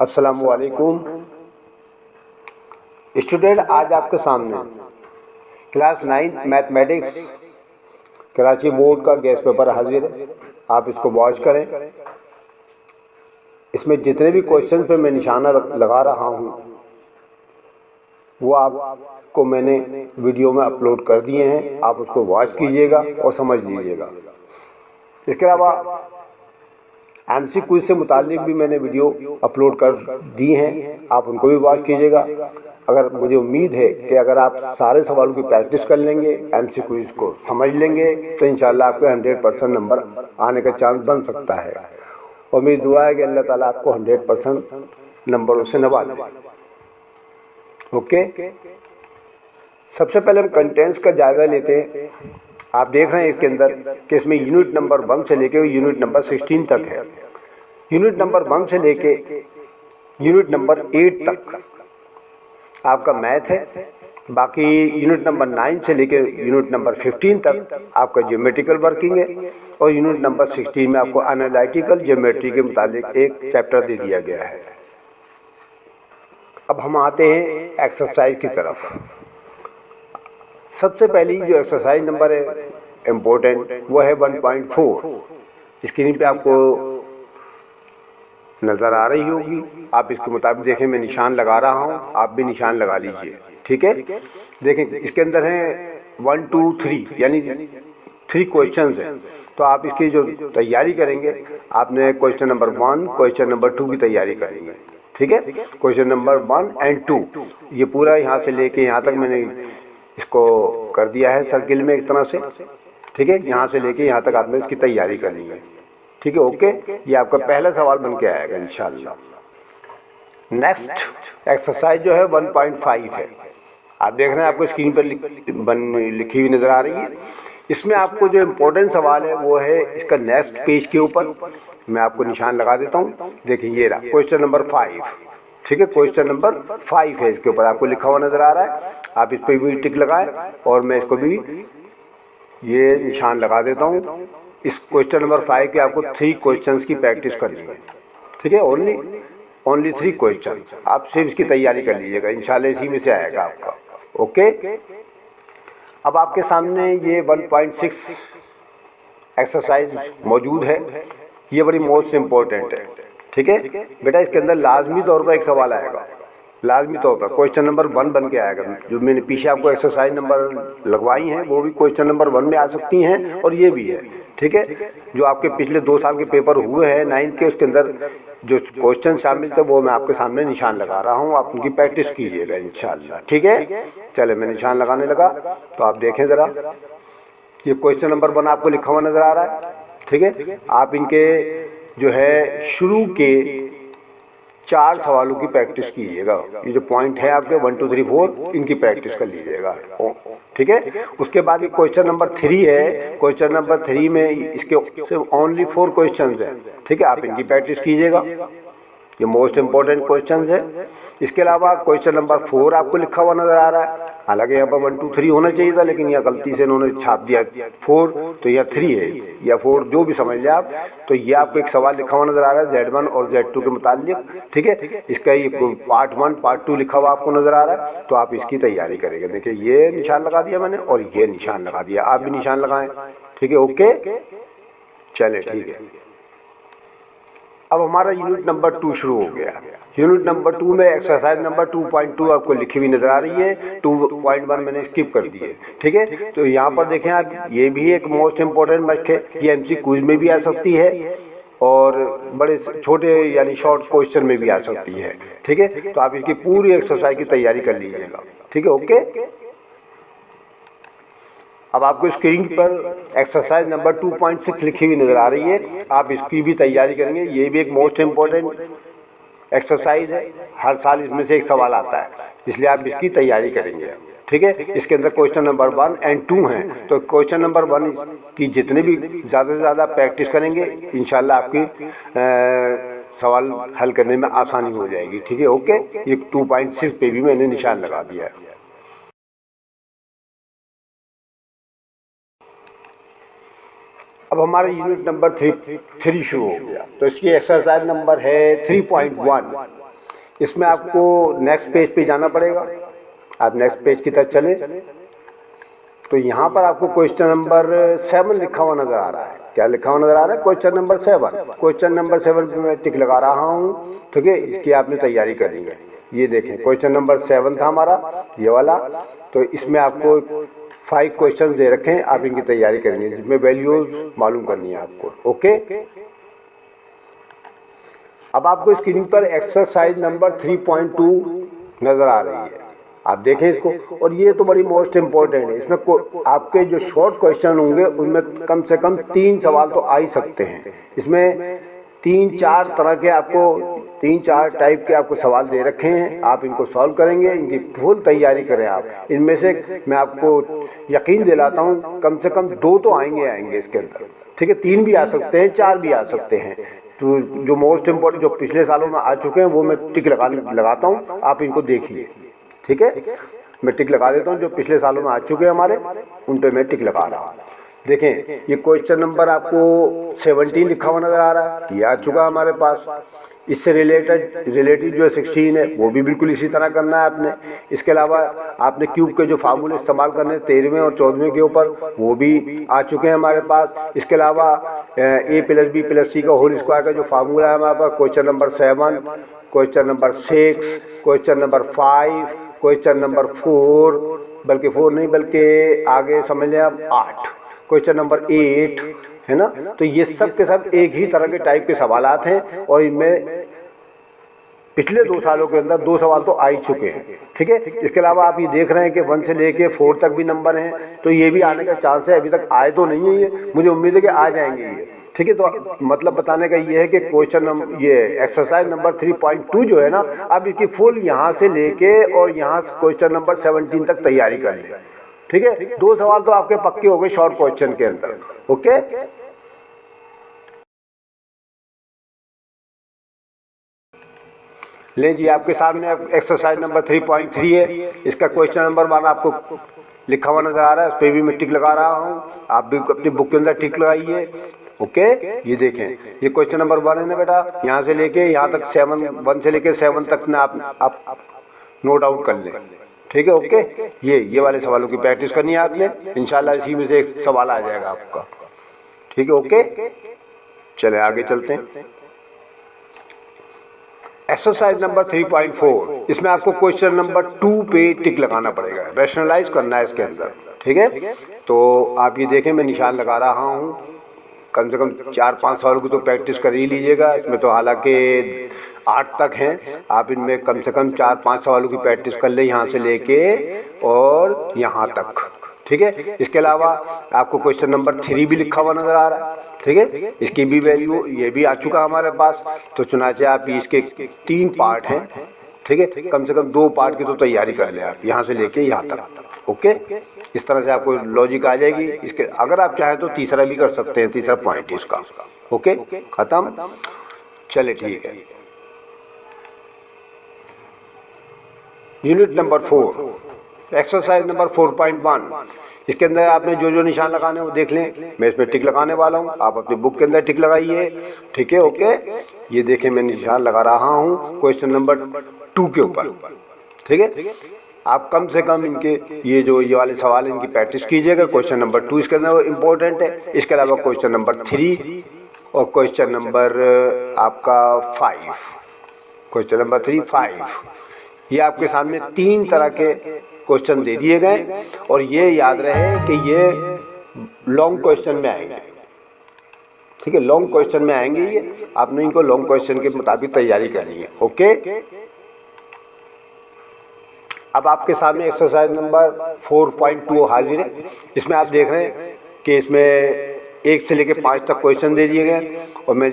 अस्सलामुअलैकुम स्टूडेंट, आज आपके सामने क्लास 9 मैथमेटिक्स कराची बोर्ड का गेस्ट पेपर हाजिर है। आप इसको वॉच करें। इसमें जितने भी क्वेश्चन पे मैं निशाना लगा रहा हूँ वो आपको मैंने वीडियो में अपलोड कर दिए हैं। आप उसको वॉच कीजिएगा और समझ लीजिएगा। इसके अलावा एमसी क्विज से मुतालिक भी मैंने वीडियो अपलोड कर दी हैं, आप उनको भी वॉच कीजिएगा। अगर मुझे उम्मीद है कि अगर आप सारे सवालों की प्रैक्टिस कर लेंगे, एमसी क्विज को समझ लेंगे, तो इंशाल्लाह आपके 100% नंबर आने का चांस बन सकता है। और मेरी दुआ है कि अल्लाह ताला आपको 100% नंबरों से नवाजे। ओके, सबसे पहले हम कंटेंट्स का जायज़ा लेते हैं। आप देख रहे हैं इसके अंदर कि इसमें यूनिट नंबर 1 से लेके यूनिट नंबर 16 तक है। यूनिट नंबर 1 से लेके यूनिट नंबर 8 तक आपका मैथ है। बाकी यूनिट नंबर 9 से लेके यूनिट नंबर 15 तक आपका ज्योमेट्रिकल वर्किंग है। और यूनिट नंबर 16 में आपको एनालिटिकल ज्योमेट्री के मुतालिक एक चैप्टर दे दिया गया है। अब हम आते हैं एक्सरसाइज की तरफ। सबसे पहली जो एक्सरसाइज नंबर है इम्पोर्टेंट, वो है 1.4। स्क्रीन पे आपको नज़र आ रही होगी। आप इसके मुताबिक देखें, मैं निशान लगा रहा हूँ, आप भी निशान लगा लीजिए। ठीक है, देखें इसके अंदर हैं 1, 2, 3 यानी 3 क्वेश्चंस हैं। तो आप इसकी जो तैयारी करेंगे, आपने क्वेश्चन नंबर 1, क्वेश्चन नंबर 2 की तैयारी करेंगे। ठीक है, क्वेश्चन नंबर 1 और 2 ये पूरा यहाँ से लेके यहाँ तक मैंने इसको कर दिया है सर्किल में एक तरह से। ठीक है, यहाँ से लेके यहाँ तक आपने इसकी तैयारी करनी है। ठीक है, ओके, ये आपका पहला सवाल बन के आएगा इंशाल्लाह। नेक्स्ट एक्सरसाइज जो है 1.5 है। आप देख रहे हैं, आपको स्क्रीन पर लिखी हुई नज़र आ रही है। इसमें आपको जो इम्पोर्टेंट सवाल है वो है इसका नेक्स्ट पेज के ऊपर। मैं आपको निशान लगा देता हूँ। देखिए ये रहा क्वेश्चन नंबर 5। ठीक है, क्वेश्चन नंबर 5 है, इसके ऊपर आपको लिखा हुआ नज़र आ रहा है। आप इस पर भी टिक लगाएं और मैं इसको भी ये निशान लगा देता हूँ। इस क्वेश्चन नंबर 5 के आपको 3 क्वेश्चंस की प्रैक्टिस करनी है। ठीक है, ओनली 3 क्वेश्चन। आप सिर्फ इसकी तैयारी कर लीजिएगा, इंशाल्लाह इसी में से आएगा आपका। ओके, अब आपके सामने ये 1.6 एक्सरसाइज मौजूद है। ये बड़ी मोस्ट इम्पोर्टेंट है। ठीक है बेटा, इसके अंदर लाजमी तौर पर एक सवाल आएगा, लाजमी तौर पर क्वेश्चन नंबर 1 बन के आएगा। जो मैंने पीछे आपको एक्सरसाइज नंबर लगवाई हैं वो भी क्वेश्चन नंबर 1 में आ सकती हैं, और ये भी है। ठीक है, जो आपके पिछले 2 साल के पेपर हुए हैं 9th के, उसके अंदर जो क्वेश्चन शामिल थे वो मैं आपके सामने निशान लगा रहा हूँ। आप उनकी प्रैक्टिस कीजिएगा इंशाल्लाह। ठीक है, चले मैं निशान लगाने लगा, तो आप देखें ज़रा। ये क्वेश्चन नंबर 1 आपको लिखा हुआ नज़र आ रहा है। ठीक है, आप इनके जो है शुरू के 4 सवालों की प्रैक्टिस कीजिएगा। ये जो पॉइंट है आपके 1, 2, 3, 4 इनकी प्रैक्टिस कर लीजिएगा। ठीक है, उसके बाद ये क्वेश्चन नंबर 3 है। क्वेश्चन नंबर 3 में इसके सिर्फ ओनली 4 क्वेश्चंस हैं। ठीक है, आप इनकी प्रैक्टिस कीजिएगा, ये मोस्ट इंपॉर्टेंट क्वेश्चंस है। इसके अलावा क्वेश्चन नंबर 4 आपको लिखा हुआ नज़र आ रहा है। हालांकि यहाँ पर 1, 2, 3 होना चाहिए था, लेकिन यहाँ गलती से इन्होंने छाप दिया 4, तो यह 3 है या 4 जो भी समझ लें आप। तो ये आपको एक सवाल लिखा हुआ नज़र आ रहा है Z1 और Z2 के मुतालिक। ठीक है, इसका ये पार्ट 1 पार्ट 2 लिखा हुआ आपको नज़र आ रहा है। तो आप इसकी तैयारी करेंगे। देखिए ये निशान लगा दिया मैंने और ये निशान लगा दिया, आप भी निशान लगाएं। ठीक है, ओके, चले ठीक है। अब हमारा यूनिट नंबर 2 शुरू हो गया। यूनिट नंबर 2 में एक्सरसाइज नंबर 2.2 आपको लिखी हुई नज़र आ रही है। 2.1 मैंने स्किप कर दी है। ठीक है, तो यहाँ पर देखें आप, ये भी एक मोस्ट इम्पोर्टेंट मस्ट है। ये एमसी क्विज में भी आ सकती है और बड़े छोटे यानी शॉर्ट क्वेश्चन में भी आ सकती है। ठीक है, तो आप इसकी पूरी एक्सरसाइज की तैयारी कर लीजिएगा। ठीक है, ओके। अब आपको स्क्रीन पर एक्सरसाइज नंबर 2.6 लिखी हुई नज़र आ रही है। आप इसकी भी तैयारी करेंगे। ये भी एक मोस्ट इम्पोर्टेंट एक्सरसाइज है। हर साल इसमें से एक सवाल आता है, इसलिए आप इसकी तैयारी करेंगे। ठीक है, इसके अंदर क्वेश्चन नंबर 1 और 2 हैं। तो क्वेश्चन नंबर 1 की जितने भी ज़्यादा से ज़्यादा प्रैक्टिस करेंगे, इंशाल्लाह आपकी सवाल हल करने में आसानी हो जाएगी। ठीक है, ओके। ये 2.6 पे भी मैंने निशान लगा दिया है। अब हमारा यूनिट नंबर 3 शुरू हो गया। तो इसकी एक्सरसाइज नंबर है 3.1। इसमें आपको नेक्स्ट पेज पे जाना पड़ेगा। आप नेक्स्ट पेज की तरफ चलें तो यहाँ पर आपको क्वेश्चन नंबर 7 लिखा हुआ नज़र आ रहा है। क्या लिखा हुआ नज़र आ रहा है? Question number 7। क्वेश्चन नंबर 7 पे मैं टिक लगा रहा हूँ, ठीक है। इसकी आपने तैयारी करनी है। ये देखें क्वेश्चन नंबर 7 था हमारा, ये वाला। तो इसमें आपको 5 क्वेश्चन दे रखे हैं, आप इनकी तैयारी करनी है, जिसमें वैल्यूज़ मालूम करनी है आपको। ओके, अब आपको स्क्रीन पर एक्सरसाइज नंबर 3.2 नज़र आ रही है। आप देखें इसको, और ये तो बड़ी मोस्ट इम्पोर्टेंट है। इसमें आपके जो शॉर्ट क्वेश्चन होंगे उनमें कम से कम 3 सवाल तो आ ही सकते हैं। इसमें 3-4 तरह के आपको 3-4 टाइप के आपको सवाल दे रखे हैं। आप इनको सॉल्व करेंगे, इनकी फुल तैयारी करें आप। इनमें से मैं आपको यकीन दिलाता हूँ कम से कम 2 तो आएंगे इसके अंदर, ठीक है। 3 भी आ सकते हैं, 4 भी आ सकते हैं। तो जो मोस्ट इम्पोर्टेंट जो पिछले सालों में आ चुके हैं वो मैं टिक लगाता हूँ, आप इनको देखिए, ठीक है। मैं टिक लगा देता हूँ, जो पिछले सालों में आ चुके हैं हमारे उन पे मैं टिक लगा रहा हूँ। देखें ये क्वेश्चन नंबर आपको 17 लिखा हुआ नज़र आ रहा है, ये आ चुका हमारे पास। इससे रिलेटेड जो 16 है वो भी बिल्कुल इसी तरह करना है आपने। इसके अलावा आपने क्यूब के जो फार्मूले इस्तेमाल करने हैं 13वें और 14वें के ऊपर, वो भी आ चुके हैं हमारे पास। इसके अलावा a+b+c का होल स्क्वायर का जो फार्मूला है हमारे पास, question number 7, question number 6, question number 5, question number 4, बल्कि 4 नहीं बल्कि आगे समझ लें आप 8, क्वेश्चन नंबर 8, है ना। तो ये सब के सब एक ही तरह के टाइप के सवालात हैं, और इनमें पिछले 2 सालों के अंदर 2 सवाल तो आ ही चुके हैं, ठीक है। इसके अलावा आप ये देख रहे हैं कि 1 से लेके 4 तक भी नंबर हैं, तो ये भी आने का चांस है। अभी तक आए तो नहीं है, ये मुझे उम्मीद है कि आ जाएंगे ये, ठीक है। तो मतलब बताने का ये है कि ये एक्सरसाइज नंबर 3.2 जो है ना, अब इसकी फुल यहाँ से लेके और यहाँ क्वेश्चन नंबर 17 तक तैयारी कर लें, ठीक है। 2 सवाल तो आपके पक्के हो गए शॉर्ट क्वेश्चन के अंदर। ओके, ले जी, आपके सामने एक्सरसाइज नंबर 3.3 है। इसका क्वेश्चन नंबर 1 आपको लिखा हुआ नज़र आ रहा है, उस पर भी मैं टिक लगा रहा हूँ। आप भी अपनी बुक के अंदर टिक लगाइए। ओके, ये देखें, ये क्वेश्चन नंबर 1 है ना बेटा, यहाँ से लेके यहाँ तक 1 से लेके 7 तक ना आप नोट आउट कर लें, ठीक है। ओके, ये वाले सवालों की प्रैक्टिस करनी है आपने, इंशाल्लाह इसी में से एक सवाल आ जाएगा आपका, ठीक है। ओके, चले आगे चलते हैं। एक्सरसाइज नंबर 3.4, इसमें आपको क्वेश्चन नंबर 2 पे टिक लगाना पड़ेगा, रैशनलाइज करना है इसके अंदर, ठीक है। तो आप ये देखें, मैं निशान लगा रहा हूँ। कम से कम 4-5 सवालों की तो प्रैक्टिस कर ही लीजिएगा। इसमें तो हालांकि 8 तक हैं, आप इनमें कम से कम 4-5 सवालों की प्रैक्टिस कर लें, यहाँ से लेके और यहाँ तक, ठीक है। इसके अलावा आपको क्वेश्चन नंबर 3 भी लिखा हुआ नज़र आ रहा है, ठीक है। इसकी भी वैल्यू ये भी आ चुका हमारे पास। तो चुनाचे आप इसके 3 पार्ट हैं, ठीक है। कम से कम 2 पार्ट की तो तैयारी कर लें आप, यहाँ से लेके यहाँ तक। ओके, इस तरह से आपको लॉजिक आ जाएगी। इसके अगर आप चाहें तो तीसरा भी कर सकते हैं, तीसरा पॉइंट इसका। ओके, खत्म, चले ठीक है। यूनिट नंबर 4, एक्सरसाइज नंबर 4.1, इसके अंदर आपने जो जो निशान लगाने हैं वो देख लें। मैं इसमें टिक लगाने वाला हूँ, आप अपनी बुक के अंदर टिक लगाइए, ठीक है। ओके, ये देखें, मैं निशान लगा रहा हूँ क्वेश्चन नंबर 2 के ऊपर, ठीक है। आप कम से कम इनके ये वाले सवाल इनकी प्रैक्टिस कीजिएगा। क्वेश्चन नंबर 2 इसके अंदर इम्पोर्टेंट है। इसके अलावा क्वेश्चन नंबर 3 और क्वेश्चन नंबर आपका 5, क्वेश्चन नंबर 3, 5, ये आपके सामने 3 तरह के क्वेश्चन दे दिए गए, और ये याद रहे कि ये लॉन्ग क्वेश्चन में आएंगे, ठीक है। लॉन्ग क्वेश्चन में आएंगे ये, आपने इनको लॉन्ग क्वेश्चन के मुताबिक तैयारी करनी है। ओके, अब आपके सामने एक्सरसाइज नंबर 4.2 हाजिर है। इसमें आप देख रहे हैं कि इसमें 1 से लेकर 5 तक क्वेश्चन दे दिए गए, और मैं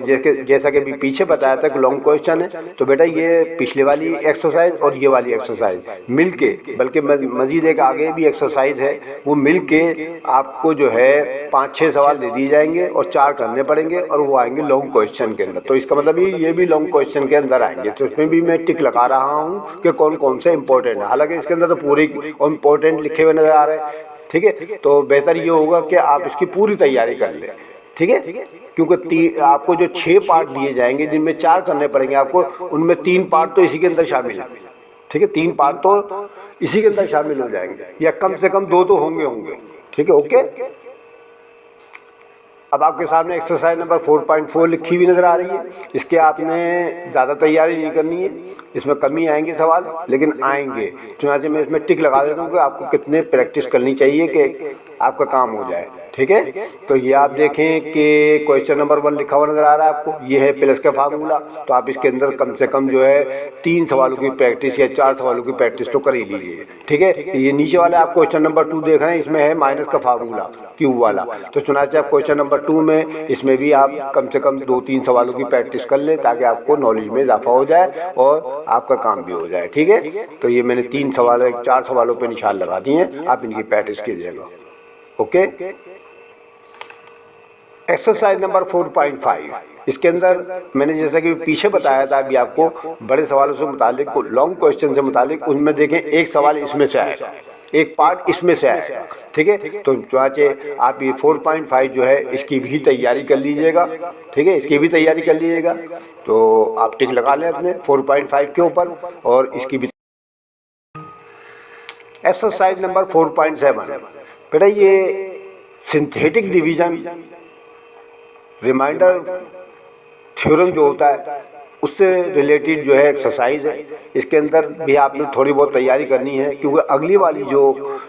जैसा कि अभी पीछे बताया था कि लॉन्ग क्वेश्चन है। तो बेटा ये पिछले वाली एक्सरसाइज और ये वाली एक्सरसाइज मिलके, बल्कि मजीद एक आगे भी एक्सरसाइज है, वो मिलके आपको जो है 5-6 सवाल दे दिए जाएंगे और 4 करने पड़ेंगे, और वो आएंगे लॉन्ग क्वेश्चन के अंदर। तो इसका मतलब ये भी लॉन्ग क्वेश्चन के अंदर आएंगे। तो इसमें भी मैं टिक लगा रहा हूँ कि कौन कौन से इंपॉर्टेंट है। हालांकि इसके अंदर तो पूरे इंपॉर्टेंट लिखे हुए नज़र आ रहे हैं, ठीक है। तो बेहतर ये होगा कि आप इसकी पूरी तैयारी कर लें, ठीक है, क्योंकि आपको जो 6 पार्ट दिए जाएंगे जिनमें 4 करने पड़ेंगे आपको, उनमें 3 पार्ट तो इसी के अंदर शामिल है। ठीक है, 3 पार्ट तो इसी के अंदर शामिल हो जाएंगे, या कम से कम 2 तो होंगे। ठीक है, ओके। अब आपके सामने एक्सरसाइज नंबर 4.4 लिखी हुई नज़र आ रही है। इसके आपने ज़्यादा तैयारी नहीं करनी है, इसमें कमी आएंगे सवाल, लेकिन आएंगे। तो यहाँ से मैं इसमें टिक लगा देता हूँ कि आपको कितने प्रैक्टिस करनी चाहिए कि आपका काम हो जाए। ठीक है, तो ये आप देखें कि क्वेश्चन नंबर 1 लिखा हुआ नज़र आ रहा है आपको, ये है प्लस का फार्मूला। तो आप इसके अंदर कम से कम जो है 3 सवालों की प्रैक्टिस या 4 सवालों की प्रैक्टिस तो कर ही लीजिए। ठीक है, ये नीचे वाला आप क्वेश्चन नंबर 2 देख रहे हैं, इसमें है माइनस का फार्मूला क्यू वाला। तो चुनाचे आप क्वेश्चन नंबर 2 में, इसमें भी आप कम से कम 2-3 सवालों की प्रैक्टिस कर लें, ताकि आपको नॉलेज में इजाफा हो जाए और आपका काम भी हो जाए। ठीक है, तो ये मैंने 3 सवाल 4 सवालों पे निशान लगा दिए हैं, आप इनकी प्रैक्टिस कीजिएगा। ओके, एक्सरसाइज नंबर 4.5, इसके अंदर मैंने जैसा कि पीछे बताया था अभी आपको, बड़े सवालों से मुतालिक, लॉन्ग क्वेश्चन से मुतालिक, उनमें देखें एक सवाल इसमें से आएगा, एक पार्ट इसमें से आएगा। ठीक है, तो चाचे आप ये 4.5 जो है इसकी भी तैयारी कर लीजिएगा। ठीक है, इसकी भी तैयारी कर लीजिएगा। तो आप टिक लगा लें अपने 4.5 के ऊपर, और इसकी भी। एक्सरसाइज नंबर 4.7, बेटा ये सिंथेटिक डिवीजन रिमाइंडर थ्योरम जो होता है उससे रिलेटेड जो है एक्सरसाइज है। इसके अंदर भी आपने थोड़ी बहुत तैयारी करनी है, क्योंकि अगली वाली जो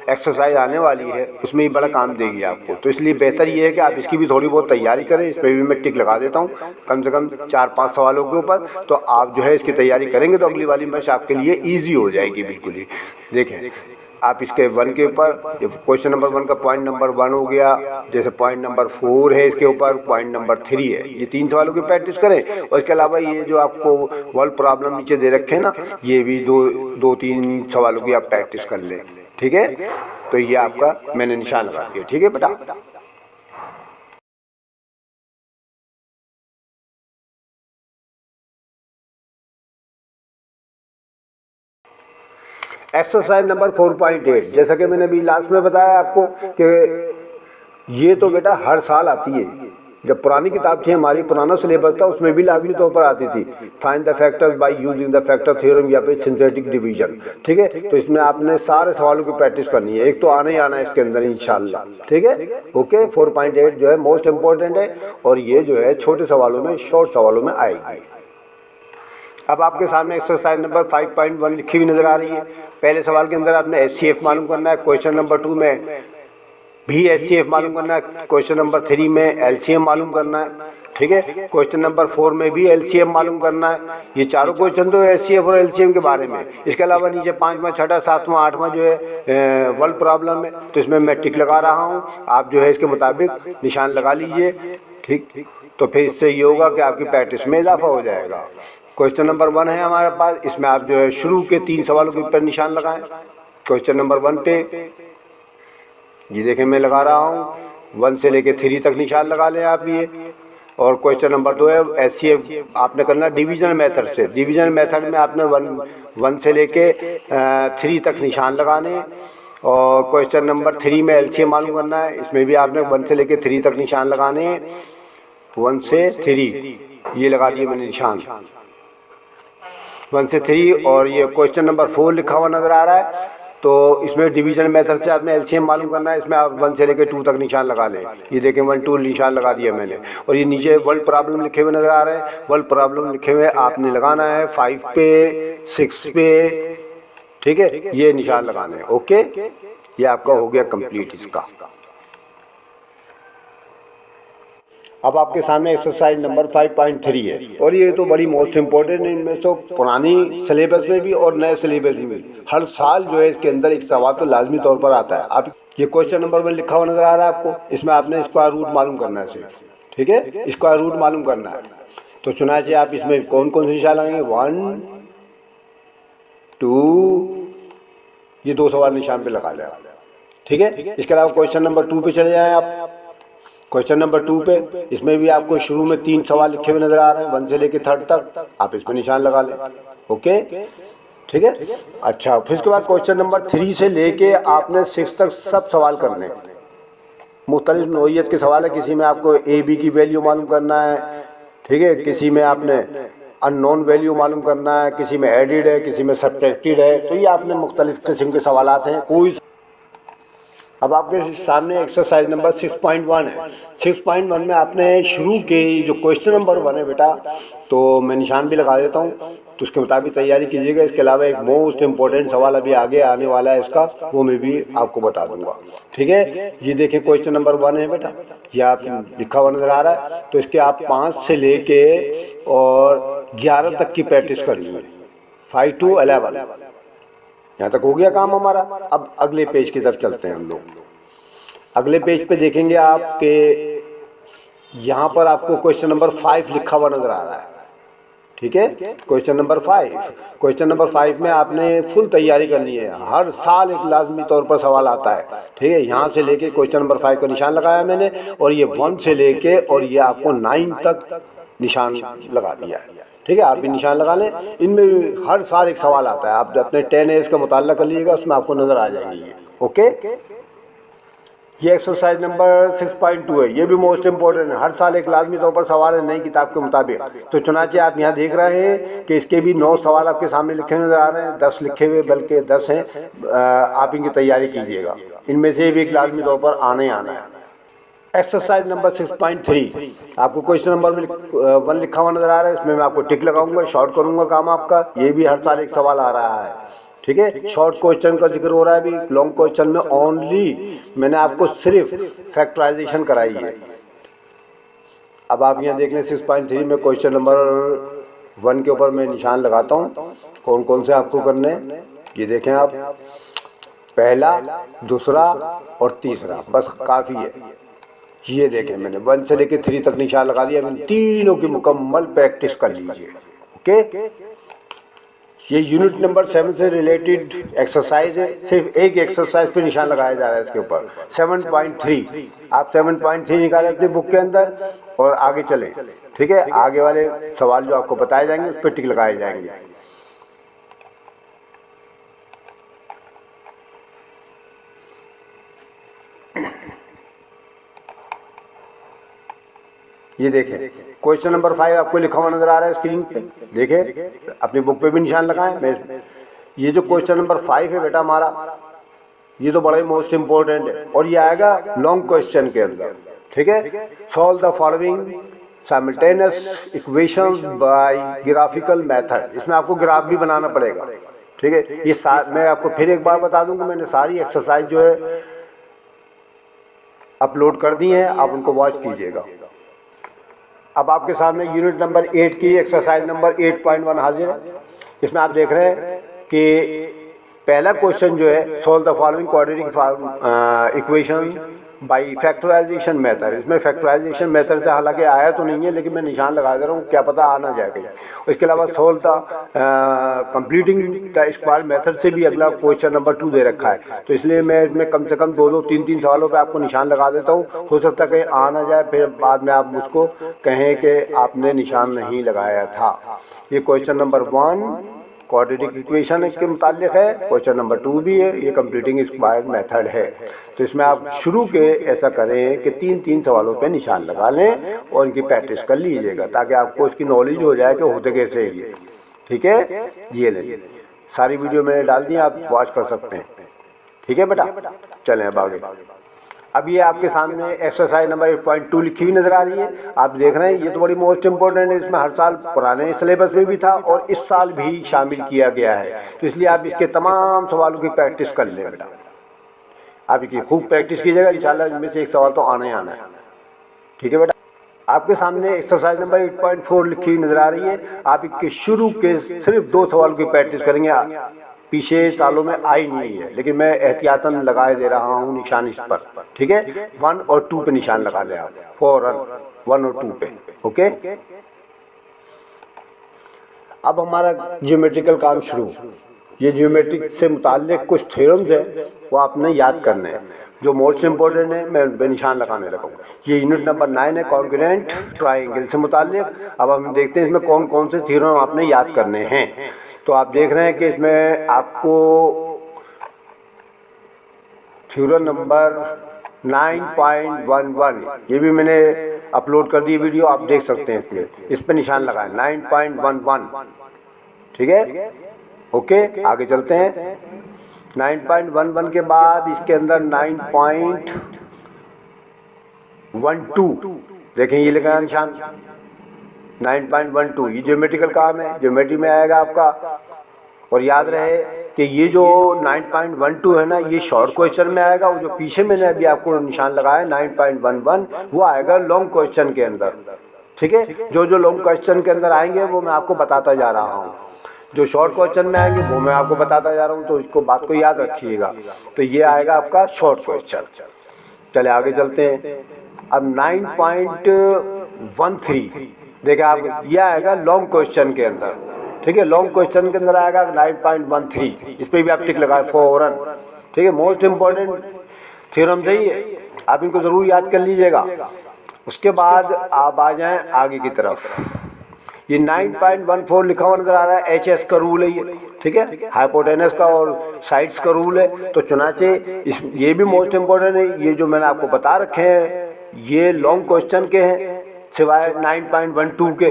एक्सरसाइज आने वाली है उसमें भी बड़ा काम देगी आपको। तो इसलिए बेहतर ये है कि आप इसकी भी थोड़ी बहुत तैयारी करें। इस पर भी मैं टिक लगा देता हूँ कम से कम 4-5 सवालों के ऊपर। तो आप जो है इसकी तैयारी करेंगे तो अगली वाली मैच आपके लिए ईजी हो जाएगी बिल्कुल ही। देखें आप इसके 1 के ऊपर, क्वेश्चन नंबर 1 का पॉइंट नंबर 1 हो गया, जैसे पॉइंट नंबर 4 है इसके ऊपर, पॉइंट नंबर 3 है। ये 3 सवालों की प्रैक्टिस करें। और इसके अलावा ये जो आपको वर्ल्ड प्रॉब्लम नीचे दे रखे हैं ना, ये भी 2-3 सवालों की आप प्रैक्टिस कर लें। ठीक है, तो ये आपका मैंने निशान लगा दिया। ठीक है बेटा, एक्सरसाइज नंबर 4.8, जैसा कि मैंने अभी लास्ट में बताया आपको कि ये तो बेटा हर साल आती है। जब पुरानी किताब थी हमारी, पुराना सिलेबस था, उसमें भी लाजमी तौर पर आती थी, find the factors by using the factor theorem या फिर सिंथेटिक डिवीजन। ठीक है, तो इसमें आपने सारे सवालों की प्रैक्टिस करनी है, एक तो आना ही आना है इसके अंदर इंशाल्लाह। ठीक है, ओके। 4.8 जो है मोस्ट इंपॉर्टेंट है, और ये जो है छोटे सवालों में, शॉर्ट सवालों में आएगी। अब आपके सामने एक्सरसाइज नंबर 5.1 लिखी हुई नज़र आ रही है। पहले सवाल के अंदर आपने HCF मालूम करना है, क्वेश्चन नंबर 2 में भी HCF मालूम करना है, क्वेश्चन नंबर 3 में LCM मालूम करना है। ठीक है, क्वेश्चन नंबर 4 में भी LCM मालूम करना है। ये चारों क्वेश्चन तो HCF और LCM के बारे में। इसके अलावा नीचे 5वां, 6वां, 7वां, 8वां जो है वर्ल्ड प्रॉब्लम है, तो इसमें मैं टिक लगा रहा हूँ। आप जो है इसके मुताबिक निशान लगा लीजिए। ठीक, तो फिर इससे ये होगा कि आपकी प्रैक्टिस में इजाफा हो जाएगा। क्वेश्चन नंबर 1 है हमारे पास, इसमें आप जो है शुरू के 3 सवालों के ऊपर निशान लगाएं। क्वेश्चन नंबर 1 पे ये देखें मैं लगा रहा हूँ, 1 से लेके 3 तक निशान लगा लें आप ये। और क्वेश्चन नंबर 2 है HCF आपने करना डिवीजन मेथड से। डिवीजन मेथड में आपने 1 से लेके 3 तक निशान लगाने। और क्वेश्चन नंबर 3 में LCM मालूम करना है, इसमें भी आपने 1 से लेके 3 तक निशान लगाने, 1 से 3 ये लगा दिए मैंने निशान, 1 से 3। और ये क्वेश्चन नंबर 4 लिखा हुआ नज़र आ रहा है, तो इसमें डिवीजन मेथड से आपने LCM मालूम करना है। इसमें आप 1 से लेकर 2 तक निशान लगा लें। ये देखें 1, 2 निशान लगा दिया मैंने। और ये नीचे वर्ल्ड प्रॉब्लम लिखे हुए नज़र आ रहे हैं। वर्ल्ड प्रॉब्लम लिखे हुए आपने लगाना है 5 पे, 6 पे। ठीक है, ये निशान लगाने हैं। ओके, ये आपका हो गया कंप्लीट इसका। अब आपके सामने एक्सरसाइज नंबर 5.3 है, और ये तो बड़ी मोस्ट इम्पोर्टेंट है। इनमें तो पुरानी सिलेबस में भी और नए सिलेबस में भी हर साल जो है इसके अंदर एक सवाल तो लाजमी तौर पर आता है। आप ये क्वेश्चन नंबर 1 लिखा हुआ नज़र आ रहा है आपको, इसमें आपने स्क्वायर रूट मालूम करना है सिर्फ। ठीक है, स्क्वायर रूट मालूम करना है। तो चुना चाहिए आप इसमें कौन कौन से निशान लगाएंगे, 1, 2, ये 2 सवाल निशान पे लगा लें। ठीक है, इसके अलावा क्वेश्चन नंबर 2 पे चले जाएँ आप। क्वेश्चन नंबर 2 पे, इसमें भी आपको शुरू में 3 सवाल लिखे हुए नज़र आ रहे हैं, 1 से लेके 3 तक। आप इस पर निशान लगा लें। ओके, ठीक है। अच्छा, फिर उसके बाद क्वेश्चन नंबर 3 से लेके आपने 6 तक सब सवाल करने। मुख्तलिफ नौइयत के सवाल है, किसी में आपको ए बी की वैल्यू मालूम करना है, ठीक है, किसी में आपने अननोन वैल्यू मालूम करना है, किसी में एडिड है, किसी में सब्ट्रैक्टेड है। तो ये आपने मुख्तलिफ किस्म के सवालात हैं। कोई अब आपके सामने एक्सरसाइज नंबर 6.1 है। 6.1 में आपने शुरू के जो क्वेश्चन नंबर 1 है बेटा, तो मैं निशान भी लगा देता हूँ, तो उसके मुताबिक तैयारी कीजिएगा। इसके अलावा एक मोस्ट इम्पोर्टेंट सवाल अभी आगे आने वाला है इसका, वो मैं भी आपको बता दूंगा, ठीक है। ये देखें क्वेश्चन नंबर 1 है बेटा, ये आप लिखा हुआ नज़र आ रहा है। तो इसके आप 5 से लेके और 11 तक की प्रैक्टिस करनी है, 5 to 11। यहाँ तक हो गया काम हमारा। अब अगले पेज की तरफ चलते हैं हम लोग। अगले पेज पे देखेंगे आपके यहाँ पर आपको क्वेश्चन नंबर 5 लिखा हुआ नज़र आ रहा है, ठीक है। क्वेश्चन नंबर 5, क्वेश्चन नंबर 5 में आपने फुल तैयारी करनी है। हर साल एक लाजमी तौर पर सवाल आता है, ठीक है। यहाँ से लेके क्वेश्चन नंबर 5 को निशान लगाया मैंने, और ये 1 से लेके और ये आपको 9 तक निशान लगा दिया है, ठीक है। आप भी निशान लगा लें। इनमें हर साल एक सवाल आता है, आप अपने 10 एज का मुताला कर लीजिएगा, उसमें आपको नज़र आ जाएंगे ये, ओके। ये एक्सरसाइज नंबर 6.2 है, ये भी मोस्ट इंपॉर्टेंट है। हर साल एक लाजमी तौर पर सवाल है नई किताब के मुताबिक। तो चुनाचे आप यहाँ देख रहे हैं कि इसके भी 9 सवाल आपके सामने लिखे नज़र आ रहे हैं, 10 लिखे हुए, बल्कि 10 हैं। आप इनकी तैयारी कीजिएगा, इनमें से भी एक लाजमी तौर पर आना है। एक्सरसाइज नंबर 6.3, आपको क्वेश्चन नंबर 1 लिखा हुआ नज़र आ रहा है, इसमें मैं आपको टिक लगाऊंगा, शॉर्ट करूंगा काम आपका। ये भी हर साल एक सवाल आ रहा है, ठीक है। शॉर्ट क्वेश्चन का जिक्र हो रहा है अभी। लॉन्ग क्वेश्चन में ओनली मैंने आपको सिर्फ फैक्टराइजेशन कराई है। अब आप यहाँ देख लें 6.3 में क्वेश्चन नंबर 1 के ऊपर मैं निशान लगाता हूँ, कौन कौन से आपको करने हैं ये देखें आप। पहला, दूसरा और तीसरा, बस काफ़ी है। ये देखें मैंने 1 से लेकर 3 तक निशान लगा दिया। मैंने तीनों की मुकम्मल प्रैक्टिस कर लीजिए, ओके। ये यूनिट नंबर 7 से रिलेटेड एक्सरसाइज है, सिर्फ एक एक्सरसाइज पे निशान लगाया जा रहा है इसके ऊपर। 7.3, आप 7.3 निकालें अपनी बुक के अंदर और आगे चलें, ठीक है। आगे वाले सवाल जो आपको बताए जाएंगे उस पर टिक लगाए जाएंगे। ये देखें क्वेश्चन नंबर 5 आपको लिखा हुआ नज़र आ रहा है स्क्रीन पे, देखें अपनी बुक पे भी निशान लगाएं। मैं ये जो क्वेश्चन नंबर 5 है बेटा हमारा, ये तो बड़ा ही मोस्ट इम्पोर्टेंट है, और ये आएगा लॉन्ग क्वेश्चन के अंदर, ठीक है। Solve the following simultaneous equations bye graphical method. इसमें आपको ग्राफ भी बनाना पड़ेगा, ठीक है। ये मैं आपको फिर एक बार बता दूं कि मैंने सारी एक्सरसाइज जो है अपलोड कर दी हैं, आप उनको वॉच कीजिएगा। अब आपके सामने यूनिट नंबर 8 की एक्सरसाइज नंबर 8.1 हाजिर है। इसमें आप देख रहे हैं कि पहला क्वेश्चन जो है, solve the following quadratic equation by factorization method. इसमें फैक्टराइजेशन मेथड से हालांकि आया तो नहीं है, लेकिन मैं निशान लगा दे रहा हूँ, क्या पता आ ना जाए कहीं। इसके अलावा solve the completing the square method से भी अगला क्वेश्चन नंबर 2 दे रखा है। तो इसलिए मैं इसमें कम से कम 2-2, 3-3 सवालों पे आपको निशान लगा देता हूँ। हो सकता है कहीं आ ना जाए, फिर बाद में आप मुझको कहें कि आपने निशान नहीं लगाया था। ये क्वेश्चन नंबर 1 क्वाड्रेटिक इक्वेशन के मुतालिक है, क्वेश्चन नंबर 2 भी है, ये कंप्लीटिंग स्क्वायर मेथड है। तो इसमें आप शुरू के ऐसा करें कि 3-3 सवालों पे निशान लगा लें और इनकी प्रैक्टिस कर लीजिएगा, ताकि आपको इसकी नॉलेज हो जाए कि होते कैसे है ये, ठीक है। ये ले सारी वीडियो मैंने डाल दी, आप वॉच कर सकते हैं, ठीक है बेटा। चलें अब आगे। अब ये आपके सामने एक्सरसाइज नंबर 8.2 लिखी हुई नज़र आ रही है, आप देख रहे हैं। ये तो बड़ी मोस्ट इंपॉर्टेंट है, इसमें हर साल पुराने सिलेबस में भी था और इस साल भी शामिल किया गया है। तो इसलिए आप इसके तमाम सवालों की प्रैक्टिस कर लें बेटा। आप इसकी खूब प्रैक्टिस कीजिएगा, इंशाल्लाह इनमें से एक सवाल तो आना ही आना है, ठीक है बेटा। आपके सामने एक्सरसाइज नंबर 8.4 लिखी हुई नज़र आ रही है। आप इसके शुरू के सिर्फ 2 सवाल की प्रैक्टिस करेंगे, पीछे सालों में आई नहीं है, लेकिन मैं एहतियातन लगाए दे रहा हूँ निशान इस पर, ठीक है। 1 और 2 पे निशान लगा लें आप, फौरन 1 और 2 पे, ओके। अब हमारा ज्योमेट्रिकल काम शुरू। ये ज्योमेट्रिक से मुताल्लिक कुछ थ्योरम्स हैं, वो आपने याद करने हैं, जो मोस्ट इम्पोर्टेंट है। मैं निशान लगाने लगा हूँ। ये यूनिट नंबर 9 है, कॉन्ग्रुएंट ट्राइंगल से मुताल्लिक। अब हम देखते हैं इसमें कौन कौन से थ्योरम आपने याद करने हैं। तो आप देख रहे हैं कि इसमें आपको थ्योरम नंबर 9.11, ये भी मैंने अपलोड कर दी वीडियो, आप देख सकते हैं इसमें, इस पर निशान लगाएं 9.11, ठीक है। ओके, आगे चलते हैं। 9.11 के बाद इसके अंदर 9.12, देखें ये लिखा है निशान 9.12, ये ज्योमेट्रिकल काम है, ज्योमेट्री में आएगा आपका। और याद रहे कि ये जो 9.12 है ना, ये शॉर्ट क्वेश्चन में आएगा, और जो पीछे मैंने अभी आपको निशान लगाया 9.11 वो आएगा लॉन्ग क्वेश्चन के अंदर, ठीक है। जो जो लॉन्ग क्वेश्चन के अंदर आएंगे वो मैं आपको बताता जा रहा हूँ, जो शॉर्ट क्वेश्चन में आएंगे वो मैं आपको बताता जा रहा हूँ, तो इसको बात को याद रखिएगा। तो ये आएगा आपका शॉर्ट क्वेश्चन। चले आगे चलते हैं। अब 9.13 देखिए आप, ये आएगा लॉन्ग क्वेश्चन के अंदर, ठीक है। लॉन्ग क्वेश्चन के अंदर आएगा 9.13, इस पर भी आप टिक लगाए फौरन, ठीक है। मोस्ट इम्पॉर्टेंट थ्योरम है ये, आप इनको ज़रूर याद कर लीजिएगा। उसके बाद आप आ जाएं आगे की तरफ। ये 9.14 लिखा हुआ नज़र आ रहा है, HS का रूल है ये, ठीक है। हाइपोटेनस का और साइड्स का रूल है। तो चुनाचे ये भी मोस्ट इम्पॉर्टेंट है। ये जो मैंने आपको बता रखे हैं ये लॉन्ग क्वेश्चन के हैं, सिवाय 9.12 के।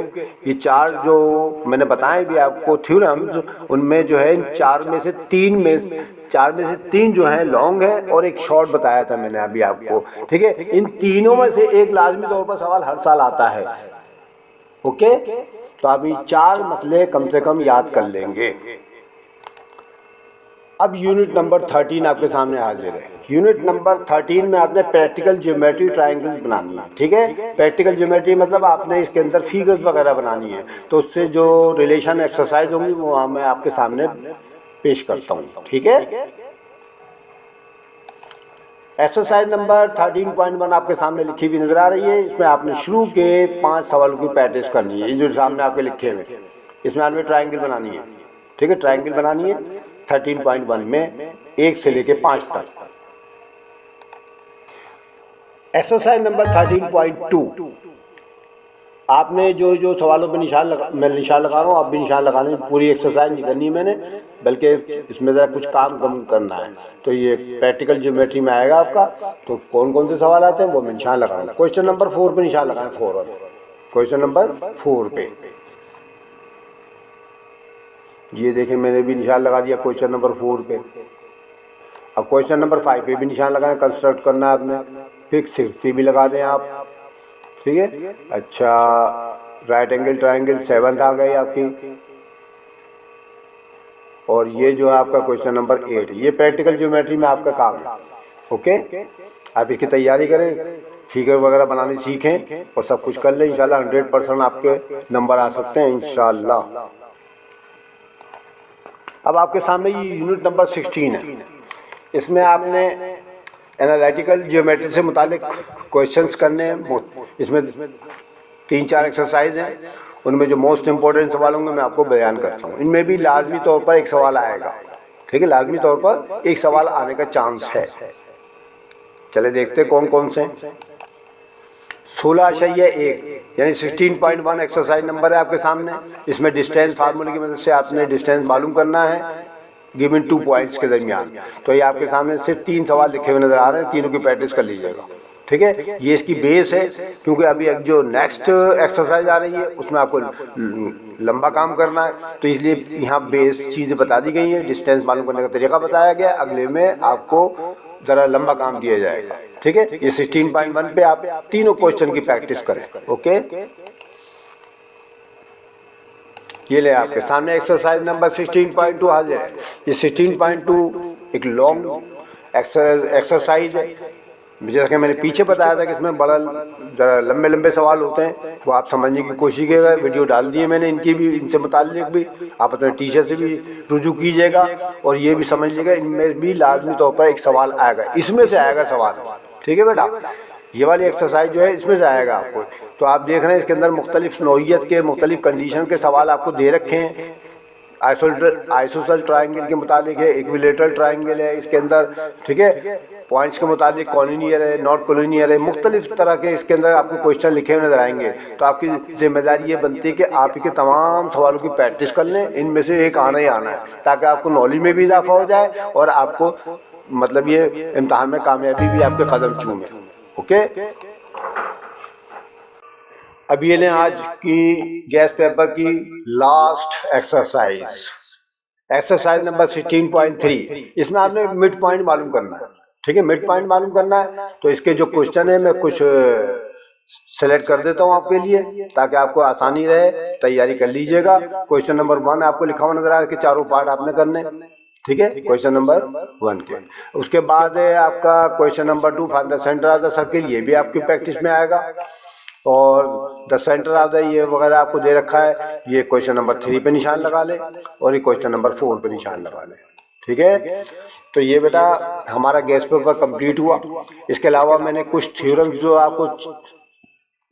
ये चार जो मैंने बताए भी आपको थ्योरम्स, उनमें जो है चार में से तीन जो है लॉन्ग है और एक शॉर्ट बताया था मैंने अभी आपको, ठीक है। इन तीनों में से एक लाजमी तौर पर सवाल हर साल आता है, ओके। तो आप ये चार मसले कम से कम याद कर लेंगे। अब यूनिट नंबर 13 आपके सामने हाजिर है। यूनिट नंबर 13 में आपने प्रैक्टिकल ज्योमेट्री ट्रायंगल्स बनानी है, ठीक है। प्रैक्टिकल ज्योमेट्री मतलब आपने इसके अंदर फिगर्स वगैरह बनानी है, तो उससे जो रिलेशन एक्सरसाइज होंगी वो मैं आपके सामने पेश करता हूँ, ठीक है। एक्सरसाइज नंबर 13.1 आपके सामने लिखी हुई नज़र आ रही है। इसमें आपने शुरू के 5 सवालों की प्रैक्टिस करनी है। ये जो सामने आपके लिखे हुए, इसमें आपने ट्रायंगल बनानी है, ठीक है। ट्रायंगल बनानी है 13.1 में 1 से लेके 5 तक। एक्सरसाइज नंबर 13.2 आपने जो जो सवालों पे मैं निशान लगा रहा हूँ, आप भी निशान लगाने, पूरी एक्सरसाइज नहीं करनी है मैंने, बल्कि इसमें ज़रा कुछ काम कम करना है। तो ये प्रैक्टिकल ज्योमेट्री में आएगा आपका। तो कौन कौन से सवाल आते हैं वो मैं निशान लगा रहा हूँ। क्वेश्चन नंबर 4 पे निशान लगाएं फौरन। क्वेश्चन नंबर 4 पे ये देखें मैंने भी निशान लगा दिया क्वेश्चन नंबर 4 पे। अब क्वेश्चन नंबर 5 पे भी निशान लगाएं, कंस्ट्रक्ट करना है आपने। फिर 6 पे भी लगा दें आप, ठीक है। अच्छा, राइट एंगल ट्रायंगल 7th आ गई आपकी। और ये जो है आपका क्वेश्चन नंबर 8, ये प्रैक्टिकल ज्योमेट्री में आपका काम है, ओके। आप इसकी तैयारी करें, फिगर वगैरह बनानी सीखें और सब कुछ कर लें। इंशाल्लाह 100% आपके नंबर आ सकते हैं इंशाल्लाह। अब आपके सामने ये यूनिट नंबर 16 है। इसमें आपने एनालिटिकल ज्योमेट्री से मुतालिक क्वेश्चंस करने हैं। इसमें 3-4 एक्सरसाइज हैं, उनमें जो मोस्ट इम्पोर्टेंट सवाल होंगे मैं आपको बयान करता हूँ। इनमें भी लाजमी तौर पर एक सवाल आएगा, ठीक है। लाजमी तौर पर एक सवाल आने का चांस है। चले देखते कौन कौन से। 16/1 यानी 16.1 एक्सरसाइज नंबर है आपके सामने। इसमें डिस्टेंस फार्मूले की मदद से आपने डिस्टेंस मालूम करना है गिवन 2 पॉइंट्स के दरमियान। तो ये आपके सामने सिर्फ 3 सवाल लिखे हुए नज़र आ रहे हैं, तीनों की प्रैक्टिस कर लीजिएगा, ठीक है। ये इसकी बेस है, क्योंकि अभी जो नेक्स्ट एक्सरसाइज आ रही है उसमें आपको लंबा काम करना है, तो इसलिए यहाँ बेस चीज़ें बता दी गई हैं। डिस्टेंस मालूम करने का तरीका बताया गया, अगले में आपको ज़रा लंबा काम दिया जाएगा, ठीक है। ये 16.1 पे आप तीनों क्वेश्चन की प्रैक्टिस करें, ओके। ये ले आपके सामने एक्सरसाइज नंबर 16.2 हाजिर है। ये 16.2 एक लॉन्ग एक्सरसाइज है। जैसा कि मैंने पीछे बताया था कि इसमें बड़ा ज़रा लंबे लंबे सवाल होते हैं, वो आप समझने की कोशिश कीजिएगा। वीडियो डाल दिए मैंने इनकी भी, इनसे मुताल्लिक भी आप अपने टीचर से भी रुजू कीजिएगा और ये भी समझ लीजिएगा इनमें भी लाजमी तौर पर एक सवाल आएगा, इसमें से आएगा सवाल, ठीक है बेटा। ये वाली एक्सरसाइज जो है इसमें से आएगा आपको। तो आप देख रहे हैं इसके अंदर मुख्तलिफ नौइयत के, मुख्तलिफ कंडीशन के सवाल आपको दे रखे हैं। आइसोसेल ट्रायंगल के मुतालिक है, इक्विलेटरल ट्रायंगल है इसके अंदर, ठीक है। पॉइंट्स के मुतालिक कॉलिनियर है, नॉट कॉलिनियर है, मुख्तलिफ तरह के इसके अंदर आपको क्वेश्चन लिखे हुए नजर आएंगे। तो आपकी जिम्मेदारी ये बनती है कि आप इनके तमाम सवालों की प्रैक्टिस कर लें, इनमें से एक आना ही आना है, ताकि आपको नॉलेज में भी इजाफा हो जाए और आपको मतलब ये इम्तिहान में कामयाबी भी आपके कदम चूमे। ओके, अब ये लें आज की गैस पेपर की लास्ट एक्सरसाइज, एक्सरसाइज नंबर 16.3। इसमें आपने मिड पॉइंट मालूम करना है। ठीक है, मिड पॉइंट मालूम करना है। तो इसके जो क्वेश्चन है मैं कुछ सेलेक्ट कर देता हूँ आपके लिए, ताकि आपको आसानी रहे, तैयारी कर लीजिएगा। क्वेश्चन नंबर 1 आपको लिखा हुआ नजर आ रहा है कि चारों पार्ट आपने करने। ठीक है, क्वेश्चन नंबर 1 के। उसके बाद है आपका question number 2, find the centre of the circle. ये भी आपकी प्रैक्टिस में आएगा। और द सेंटर ऑफ द ये वगैरह आपको दे रखा है। ये क्वेश्चन नंबर 3 पे निशान लगा ले और ये क्वेश्चन नंबर 4 पे निशान लगा ले। ठीक है, तो ये बेटा हमारा गैस पेपर कंप्लीट हुआ। इसके अलावा मैंने कुछ थ्योरम्स जो आपको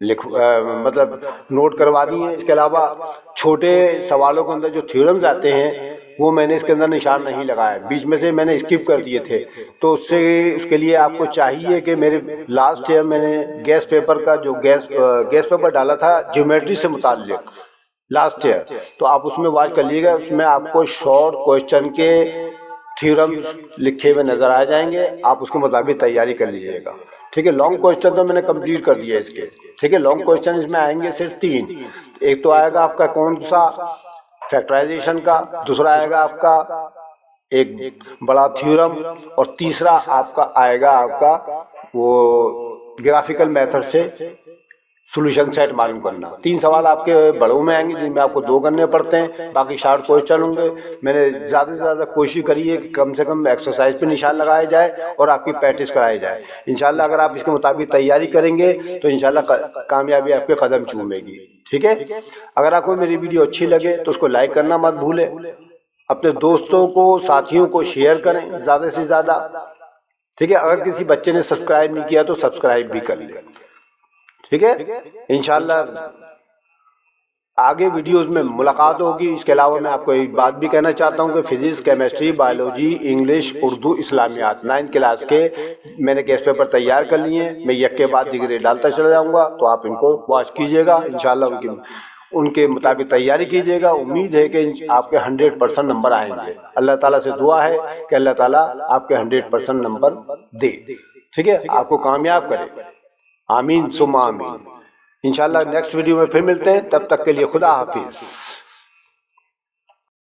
मतलब नोट करवा दी हैं। इसके अलावा छोटे सवालों के अंदर जो थ्योरम्स आते हैं वो मैंने इसके अंदर निशान नहीं लगाया, बीच में से मैंने स्किप कर दिए थे। तो उसके लिए आपको चाहिए कि मेरे लास्ट ईयर मैंने गैस पेपर का जो गैस पेपर डाला था ज्योमेट्री से मुताल्लिक लास्ट ईयर, तो आप उसमें वॉच कर लीजिएगा। उसमें आपको शॉर्ट क्वेश्चन के थ्योरम्स लिखे हुए नज़र आ जाएंगे, आप उसके मुताबिक तैयारी कर लीजिएगा। ठीक है, लॉन्ग क्वेश्चन तो मैंने कंप्लीट कर दिया इसके। ठीक है, लॉन्ग क्वेश्चन इसमें आएंगे सिर्फ 3। एक तो आएगा आपका कौन सा फैक्टराइजेशन का, दूसरा आएगा आपका एक बड़ा थ्योरम, और तीसरा आपका आएगा आपका वो ग्राफिकल मेथड से सॉल्यूशन सेट मालूम करना। 3 सवाल आपके बड़ों में आएंगे जिनमें आपको 2 करने पड़ते हैं, बाकी शॉर्ट क्वेश्चन होंगे। मैंने ज़्यादा से ज़्यादा कोशिश करी है कि कम से कम एक्सरसाइज पे निशान लगाया जाए और आपकी प्रैक्टिस कराई जाए। इंशाल्लाह अगर आप इसके मुताबिक तैयारी करेंगे तो इंशाल्लाह कामयाबी आपके कदम चूमेगी। ठीक है, अगर आपको मेरी वीडियो अच्छी लगे तो उसको लाइक करना मत भूलें, अपने दोस्तों को साथियों को शेयर करें ज़्यादा से ज़्यादा। ठीक है, अगर किसी बच्चे ने सब्सक्राइब नहीं किया तो सब्सक्राइब भी कर लें। ठीक है, इंशाल्लाह आगे वीडियोस में मुलाकात होगी। इसके अलावा मैं आपको एक बात भी कहना चाहता हूँ कि physics, chemistry, biology, English, Urdu, इस्लामियात 9 क्लास के मैंने गैस पेपर तैयार कर लिए हैं। मैं एक के बाद डिग्री डालता चला जाऊँगा, तो आप इनको वॉच कीजिएगा। इंशाल्लाह उनके मुताबिक तैयारी कीजिएगा। उम्मीद है कि आपके 100% नंबर आएंगे। अल्लाह ताला से दुआ है कि अल्लाह ताला आपके 100% नंबर दे। ठीक है, आपको कामयाब करे। आमीन सुम्मा आमीन। इंशाल्लाह नेक्स्ट वीडियो में फिर मिलते हैं, तब तक के लिए खुदा हाफिज़।